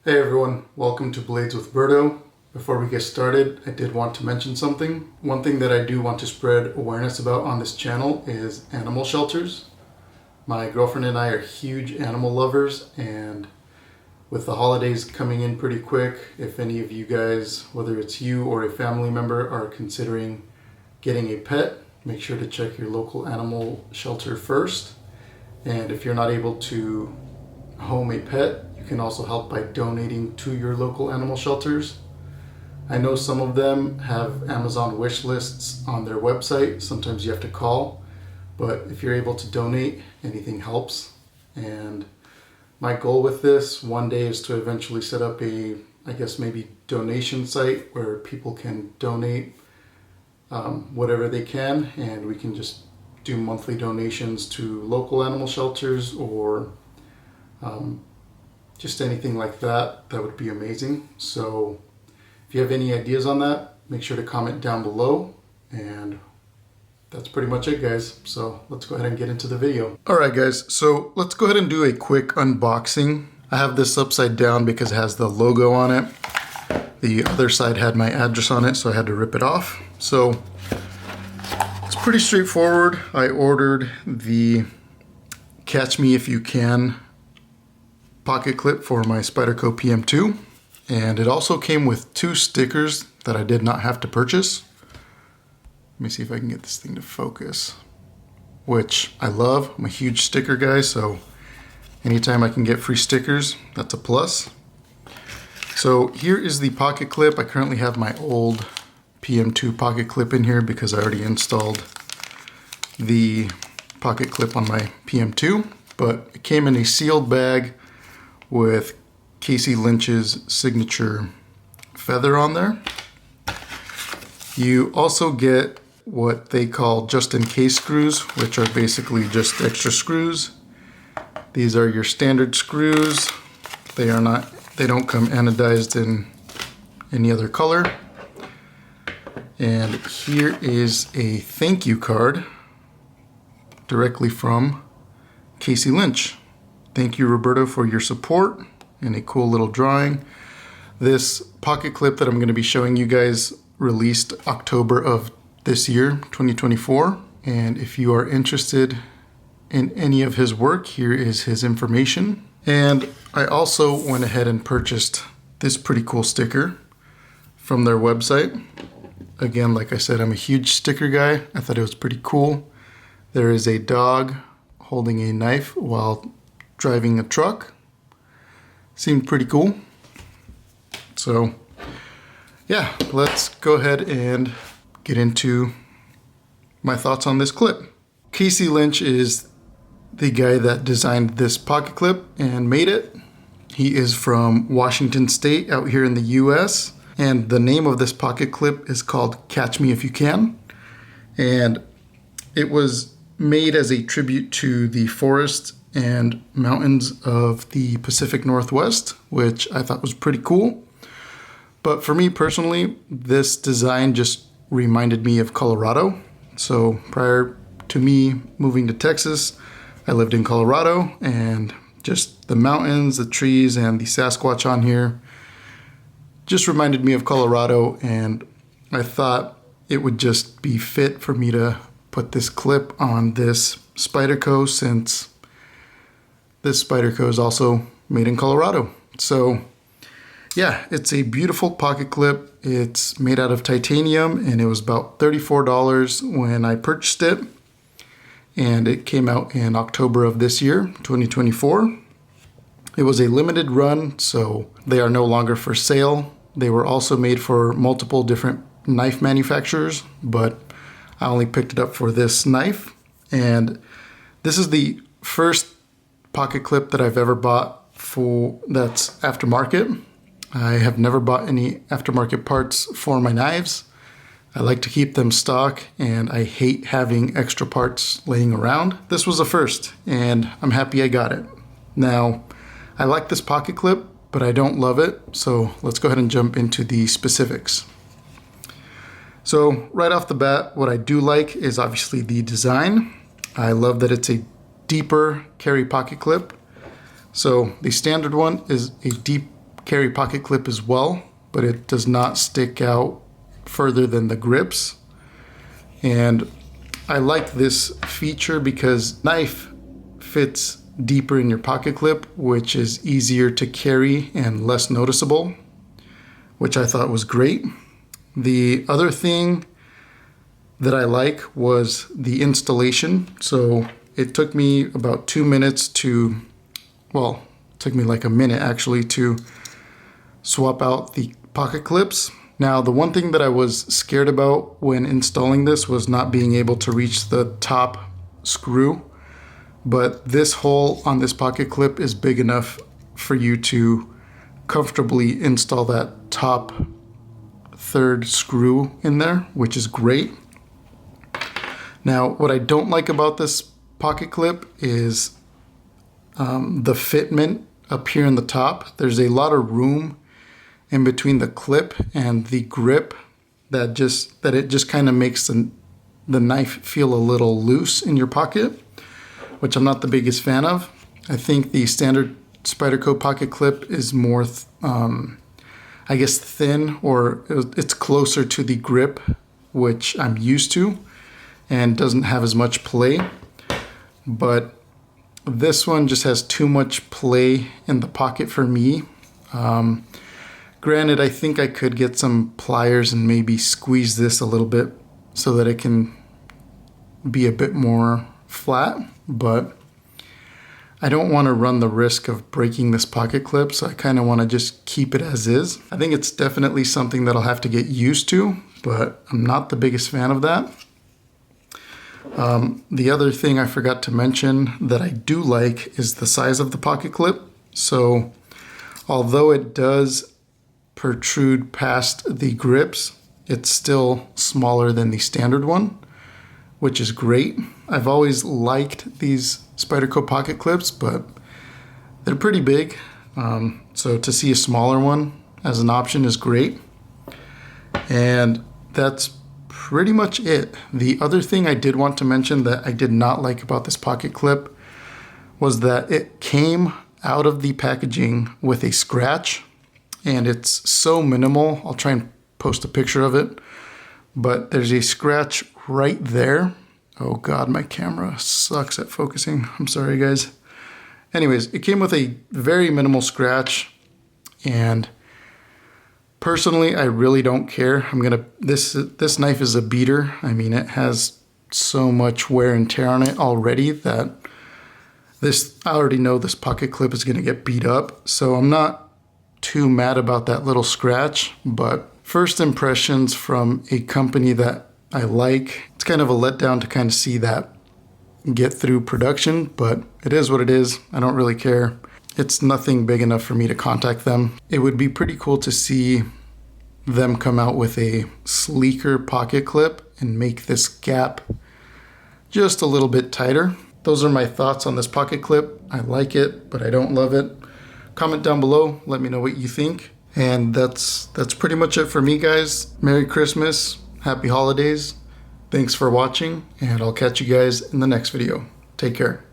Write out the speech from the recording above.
Hey everyone, welcome to Blades with Berto. Before we get started, I did want to mention something. One thing that I do want to spread awareness about on this channel is animal shelters. My girlfriend and I are huge animal lovers, and with the holidays coming in pretty quick, if any of you guys, whether it's you or a family member, are considering getting a pet, make sure to check your local animal shelter first. And if you're not able to home a pet, you can also help by donating to your local animal shelters. I know some of them have Amazon wish lists on their website. Sometimes you have to call, but if you're able to donate, anything helps. And my goal with this one day is to eventually set up a, maybe donation site where people can donate whatever they can, and we can just do monthly donations to local animal shelters or just anything like that. That would be amazing. So if you have any ideas on that, make sure to comment down below. And that's pretty much it, guys. So let's go ahead and get into the video. All right, guys. So let's go ahead and do a quick unboxing. I have this upside down because it has the logo on it. The other side had my address on it, so I had to rip it off. So it's pretty straightforward. I ordered the Catch Me If You Can pocket clip for my Spyderco PM2, and it also came with 2 stickers that I did not have to purchase. Let me see if I can get this thing to focus, which I love. I'm a huge sticker guy, so anytime I can get free stickers, that's a plus. So here is the pocket clip. I currently have my old PM2 pocket clip in here because I already installed the pocket clip on my PM2, but it came in a sealed bag with Lynch's signature feather on there. You also get what they call just-in-case screws, which are basically just extra screws. These are your standard screws. They don't come anodized in any other color. And here is a thank you card directly from Lynch. Thank you, Roberto, for your support, and a cool little drawing. This pocket clip that I'm going to be showing you guys released October of this year, 2024. And if you are interested in any of his work, here is his information. And I also went ahead and purchased this pretty cool sticker from their website. Again, like I said, I'm a huge sticker guy. I thought it was pretty cool. There is a dog holding a knife while driving a truck. Seemed pretty cool. So yeah, let's go ahead and get into my thoughts on this clip. Lynch is the guy that designed this pocket clip and made it. He is from Washington State out here in the US, and the name of this pocket clip is called Catch Me If You Can. And it was made as a tribute to the forests and mountains of the Pacific Northwest, which I thought was pretty cool. But for me personally, this design just reminded me of Colorado. So prior to me moving to Texas, I lived in Colorado, and just the mountains, the trees, and the Sasquatch on here just reminded me of Colorado, and I thought it would just be fit for me to put this clip on this Spyderco, since this Spyderco is also made in Colorado. So yeah, it's a beautiful pocket clip. It's made out of titanium, and it was about $34 when I purchased it. And it came out in October of this year, 2024. It was a limited run, so they are no longer for sale. They were also made for multiple different knife manufacturers, but I only picked it up for this knife. And this is the first pocket clip that I've ever bought that's aftermarket. I have never bought any aftermarket parts for my knives. I like to keep them stock, and I hate having extra parts laying around. This was a first, and I'm happy I got it. Now, I like this pocket clip, but I don't love it, so let's go ahead and jump into the specifics. So right off the bat, what I do like is obviously the design. I love that it's a deeper carry pocket clip. So the standard one is a deep carry pocket clip as well, but it does not stick out further than the grips. And I like this feature because knife fits deeper in your pocket clip, which is easier to carry and less noticeable, which I thought was great. The other thing that I like was the installation. So it took me about 2 minutes to, well, it took me like a minute actually to swap out the pocket clips. Now, the one thing that I was scared about when installing this was not being able to reach the top screw, but this hole on this pocket clip is big enough for you to comfortably install that top third screw in there, which is great. Now, what I don't like about this pocket clip is the fitment up here in the top. There's a lot of room in between the clip and the grip that it just kind of makes the knife feel a little loose in your pocket, which I'm not the biggest fan of. I think the standard Spyderco pocket clip is more, I guess, thin, or it's closer to the grip, which I'm used to, and doesn't have as much play. But this one just has too much play in the pocket for me. Granted, I think I could get some pliers and maybe squeeze this a little bit so that it can be a bit more flat, but I don't want to run the risk of breaking this pocket clip, so I kind of want to just keep it as is. I think it's definitely something that I'll have to get used to, but I'm not the biggest fan of that. The other thing I forgot to mention that I do like is the size of the pocket clip. So although it does protrude past the grips, it's still smaller than the standard one, which is great. I've always liked these Spyderco pocket clips, but they're pretty big. So to see a smaller one as an option is great. And that's pretty much it. The other thing I did want to mention that I did not like about this pocket clip was that it came out of the packaging with a scratch, and it's so minimal. I'll try and post a picture of it, but there's a scratch right there. Oh God, my camera sucks at focusing. I'm sorry, guys. Anyways, it came with a very minimal scratch, and personally, I really don't care. This knife is a beater. I mean, it has so much wear and tear on it already that I already know this pocket clip is gonna get beat up. So I'm not too mad about that little scratch, but first impressions from a company that I like, it's kind of a letdown to kind of see that get through production, but it is what it is. I don't really care. It's nothing big enough for me to contact them. It would be pretty cool to see them come out with a sleeker pocket clip and make this gap just a little bit tighter. Those are my thoughts on this pocket clip. I like it, but I don't love it. Comment down below, let me know what you think. And that's pretty much it for me, guys. Merry Christmas, Happy Holidays. Thanks for watching, and I'll catch you guys in the next video. Take care.